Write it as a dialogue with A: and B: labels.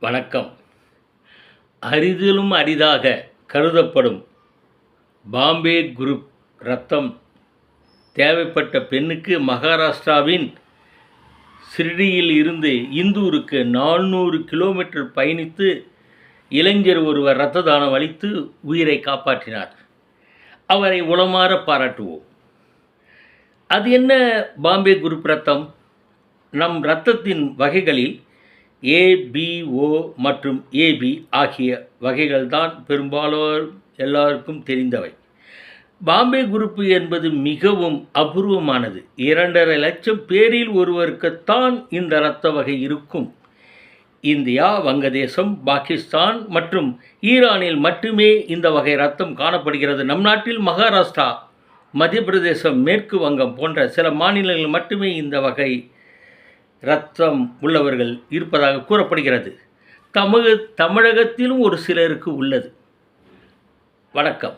A: வணக்கம். அரிதிலும் அரிதாக கருதப்படும் பாம்பே குரூப் இரத்தம் தேவைப்பட்ட பெண்ணுக்கு மகாராஷ்டிராவின் ஷிர்டியில் இருந்து இந்தூருக்கு 400 கிலோமீட்டர் பயணித்து இளைஞர் ஒருவர் இரத்த தானம் அளித்து உயிரை காப்பாற்றினார். அவரை உளமாற பாராட்டுவோம். அது என்ன பாம்பே குரூப் இரத்தம்? நம் இரத்தத்தின் வகைகளில் ஏ, பி, ஓ மற்றும் ஏபி ஆகிய வகைகள்தான் பெரும்பாலோர் எல்லாருக்கும் தெரிந்தவை. பாம்பே குரூப் என்பது மிகவும் அபூர்வமானது. 2.5 லட்சம் பேரில் ஒருவருக்குத்தான் இந்த இரத்த வகை இருக்கும். இந்தியா, வங்கதேசம், பாகிஸ்தான் மற்றும் ஈரானில் மட்டுமே இந்த வகை இரத்தம் காணப்படுகிறது. நம் நாட்டில் மகாராஷ்டிரா, மத்திய பிரதேசம், மேற்கு வங்கம் போன்ற சில மாநிலங்களில் மட்டுமே இந்த வகை இரத்தம் உள்ளவர்கள் இருப்பதாக கூறப்படுகிறது. தமிழகத்திலும் ஒரு சிலருக்கு உள்ளது. வணக்கம்.